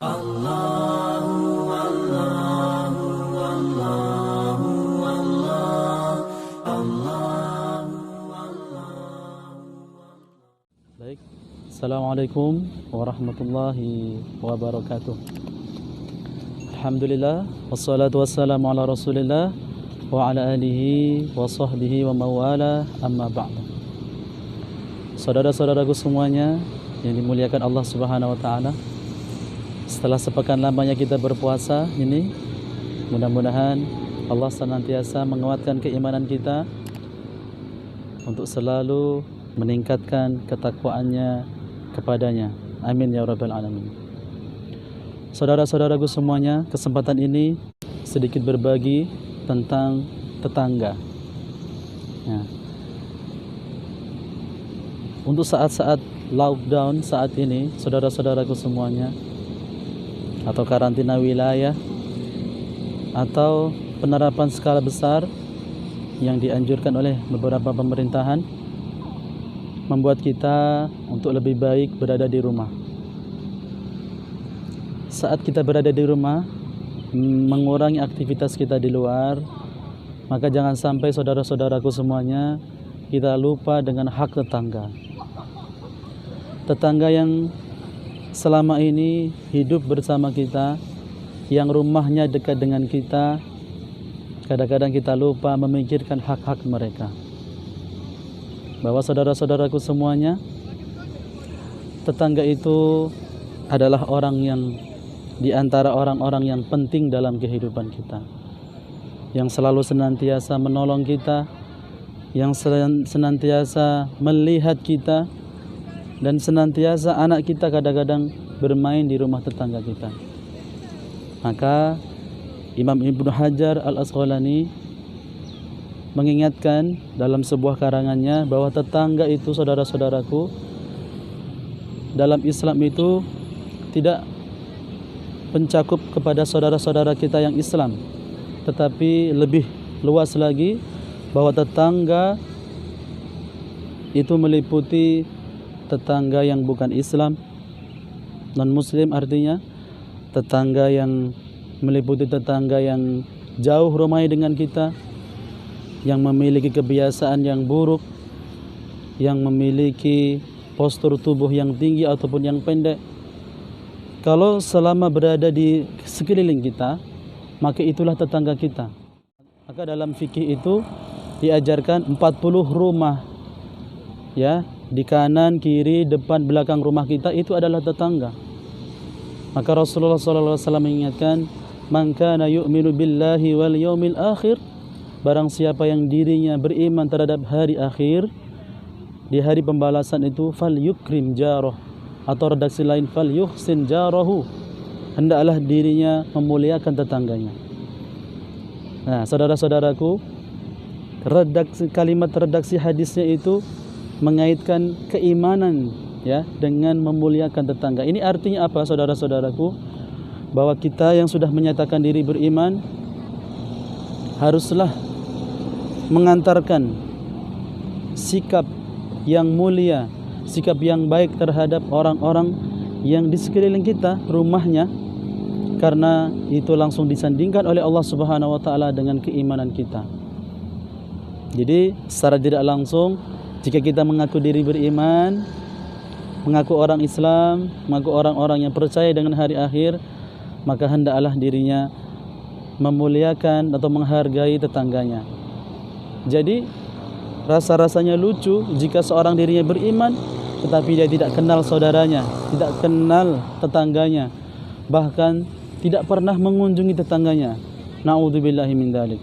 Baik, Assalamualaikum warahmatullahi wabarakatuh. Alhamdulillah, wassalatu wassalamu ala rasulillah wa ala alihi wa sahbihi wa mawala, amma ba'du. Saudara-saudaraku semuanya yang dimuliakan Allah Subhanahu wa taala, setelah sepekan lamanya kita berpuasa ini, mudah-mudahan Allah senantiasa menguatkan keimanan kita untuk selalu meningkatkan ketakwaannya kepadanya. Amin ya rabbal alamin. Saudara-saudaraku semuanya, kesempatan ini sedikit berbagi tentang tetangga. Ya. Untuk saat-saat lockdown saat ini, saudara-saudaraku semuanya, atau karantina wilayah, atau penerapan skala besar yang dianjurkan oleh beberapa pemerintahan, membuat kita untuk lebih baik berada di rumah. Saat kita berada di rumah, mengurangi aktivitas kita di luar, maka jangan sampai saudara-saudaraku semuanya kita lupa dengan hak tetangga. Tetangga yang selama ini hidup bersama kita, yang rumahnya dekat dengan kita, kadang-kadang kita lupa memikirkan hak-hak mereka. Bahwa saudara-saudaraku semuanya, tetangga itu adalah orang yang di antara orang-orang yang penting dalam kehidupan kita, yang selalu senantiasa menolong kita, yang senantiasa melihat kita, dan senantiasa anak kita kadang-kadang bermain di rumah tetangga kita. Maka Imam Ibnu Hajar Al-Asqalani mengingatkan dalam sebuah karangannya bahwa tetangga itu, saudara-saudaraku, dalam Islam itu tidak mencakup kepada saudara-saudara kita yang Islam, tetapi lebih luas lagi bahwa tetangga itu meliputi tetangga yang bukan Islam, non-Muslim, artinya tetangga yang meliputi tetangga yang jauh rumahnya dengan kita, yang memiliki kebiasaan yang buruk, yang memiliki postur tubuh yang tinggi ataupun yang pendek. Kalau selama berada di sekeliling kita, maka itulah tetangga kita. Maka dalam fikih itu diajarkan 40 rumah, ya, di kanan, kiri, depan, belakang rumah kita itu adalah tetangga. Maka Rasulullah SAW mengingatkan, man kana yu'minu billahi wal yaumil akhir, barang siapa yang dirinya beriman terhadap hari akhir, di hari pembalasan itu, fal yukrim jarah, atau redaksi lain fal yuhsin jarahu, hendaklah dirinya memuliakan tetangganya. Nah, saudara-saudaraku, kalimat redaksi hadisnya itu mengaitkan keimanan, ya, dengan memuliakan tetangga. Ini artinya apa, saudara-saudaraku? Bahwa kita yang sudah menyatakan diri beriman haruslah mengantarkan sikap yang mulia, sikap yang baik terhadap orang-orang yang di sekeliling kita, rumahnya, karena itu langsung disandingkan oleh Allah Subhanahu wa taala dengan keimanan kita. Jadi secara tidak langsung, jika kita mengaku diri beriman, mengaku orang Islam, mengaku orang-orang yang percaya dengan hari akhir, maka hendaklah dirinya memuliakan atau menghargai tetangganya. Jadi rasa-rasanya lucu jika seorang dirinya beriman tetapi dia tidak kenal saudaranya, tidak kenal tetangganya, bahkan tidak pernah mengunjungi tetangganya. Na'udzubillahi min dzalik.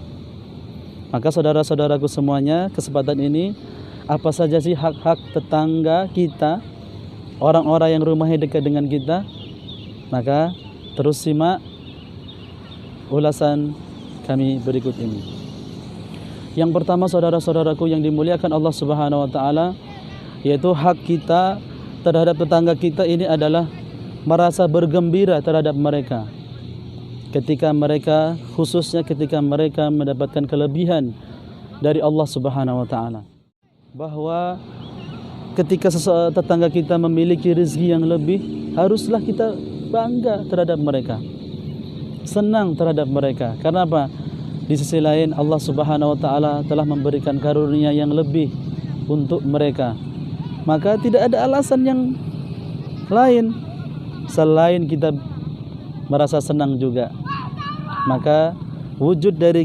Maka saudara-saudaraku semuanya, kesempatan ini, apa saja sih hak-hak tetangga kita, orang-orang yang rumahnya dekat dengan kita? Maka terus simak ulasan kami berikut ini. Yang pertama, saudara-saudaraku yang dimuliakan Allah Subhanahu wa taala, yaitu hak kita terhadap tetangga kita ini adalah merasa bergembira terhadap mereka. Ketika mereka, khususnya ketika mereka mendapatkan kelebihan dari Allah Subhanahu wa taala. Bahwa ketika tetangga kita memiliki rezeki yang lebih, haruslah kita bangga terhadap mereka, senang terhadap mereka. Karena apa? Di sisi lain Allah Subhanahu wa taala telah memberikan karunia yang lebih untuk mereka. Maka tidak ada alasan yang lain selain kita merasa senang juga. Maka wujud dari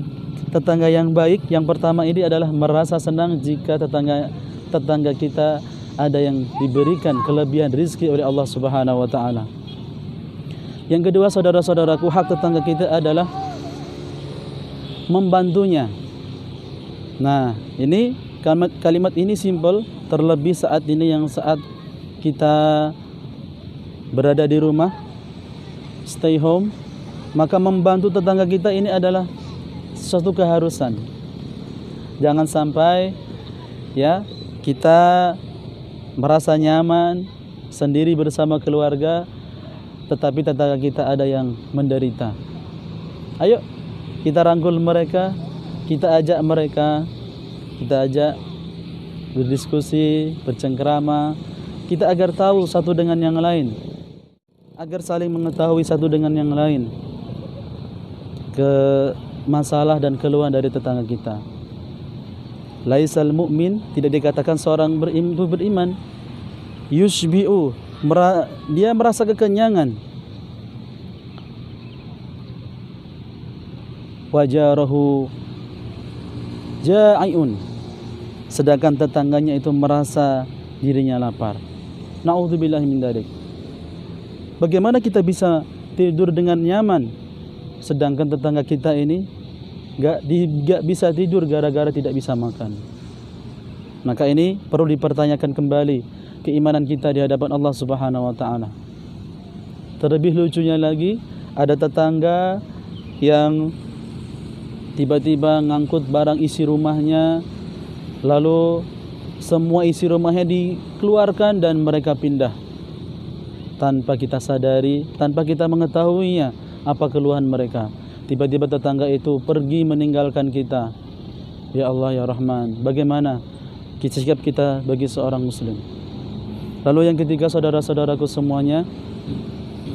tetangga yang baik yang pertama ini adalah merasa senang jika tetangga kita ada yang diberikan kelebihan rezeki oleh Allah Subhanahu wa taala. Yang kedua, saudara-saudaraku, hak tetangga kita adalah membantunya. Nah, ini kalimat ini simpel, terlebih saat ini yang saat kita berada di rumah, stay home, maka membantu tetangga kita ini adalah suatu keharusan. Jangan sampai ya kita merasa nyaman sendiri bersama keluarga, tetapi tetangga kita ada yang menderita. Ayo kita rangkul mereka, kita ajak mereka, kita ajak berdiskusi, bercengkrama, kita agar tahu satu dengan yang lain, agar saling mengetahui satu dengan yang lain ke masalah dan keluhan dari tetangga kita. Laisal mu'min, tidak dikatakan seorang beriman yushbi'u, dia merasa kekenyangan, wajarahu ja'iun, sedangkan tetangganya itu merasa dirinya lapar. Na'udzubillahi min dzalik. Bagaimana kita bisa tidur dengan nyaman sedangkan tetangga kita ini gak bisa tidur gara-gara tidak bisa makan? Maka ini perlu dipertanyakan kembali keimanan kita di hadapan Allah Subhanahu wa taala. Terlebih lucunya lagi, ada tetangga yang tiba-tiba ngangkut barang isi rumahnya, lalu semua isi rumahnya dikeluarkan dan mereka pindah tanpa kita sadari, tanpa kita mengetahuinya apa keluhan mereka. Tiba-tiba tetangga itu pergi meninggalkan kita. Ya Allah ya Rahman, bagaimana sikap kita bagi seorang muslim? Lalu yang ketiga, saudara-saudaraku semuanya,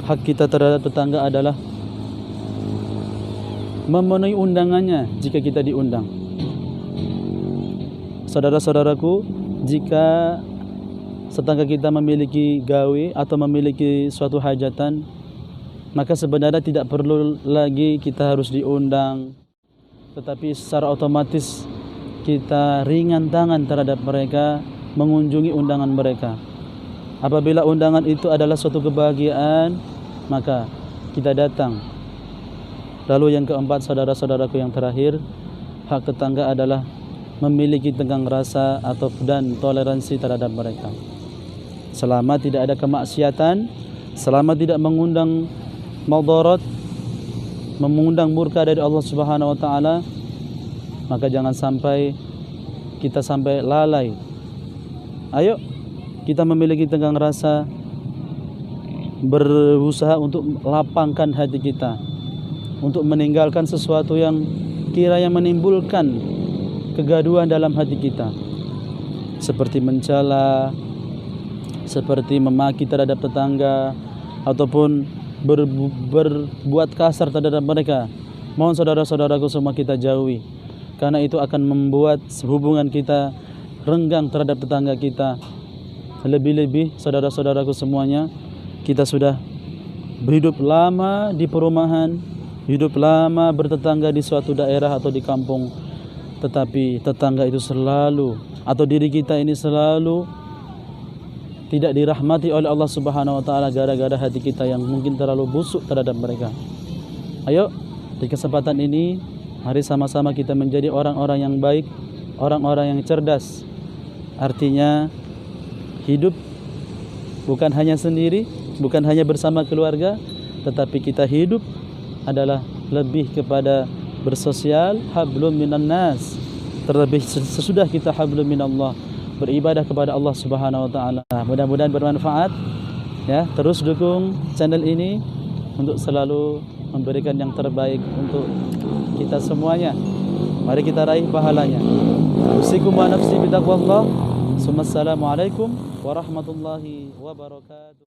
hak kita terhadap tetangga adalah memenuhi undangannya jika kita diundang. Saudara-saudaraku, jika tetangga kita memiliki gawe atau memiliki suatu hajatan, maka sebenarnya tidak perlu lagi kita harus diundang, tetapi secara otomatis kita ringan tangan terhadap mereka, mengunjungi undangan mereka. Apabila undangan itu adalah suatu kebahagiaan, maka kita datang. Lalu yang keempat, saudara-saudaraku yang terakhir, hak tetangga adalah memiliki tenggang rasa atau dan toleransi terhadap mereka. Selama tidak ada kemaksiatan, selama tidak mengundang madarat, mengundang murka dari Allah Subhanahu wa taala, maka jangan sampai kita sampai lalai. Ayo kita memiliki tenggang rasa, berusaha untuk lapangkan hati kita, untuk meninggalkan sesuatu yang kiranya menimbulkan kegaduhan dalam hati kita, seperti mencela, seperti memaki terhadap tetangga, ataupun berbuat kasar terhadap mereka. Mohon saudara-saudaraku semua kita jauhi, karena itu akan membuat hubungan kita renggang terhadap tetangga kita. Lebih-lebih saudara-saudaraku semuanya, kita sudah berhidup lama di perumahan, hidup lama bertetangga di suatu daerah atau di kampung, tetapi tetangga itu selalu, atau diri kita ini selalu tidak dirahmati oleh Allah Subhanahu wa taala gara-gara hati kita yang mungkin terlalu busuk terhadap mereka. Ayo, di kesempatan ini mari sama-sama kita menjadi orang-orang yang baik, orang-orang yang cerdas. Artinya hidup bukan hanya sendiri, bukan hanya bersama keluarga, tetapi kita hidup adalah lebih kepada bersosial, hablum minan nas. Terlebih sesudah kita hablum minallah, beribadah kepada Allah Subhanahu wa taala. Mudah-mudahan bermanfaat ya. Terus dukung channel ini untuk selalu memberikan yang terbaik untuk kita semuanya. Mari kita raih pahalanya. Usikum wa nafsi bitaqwallah. Assalamualaikum warahmatullahi wabarakatuh.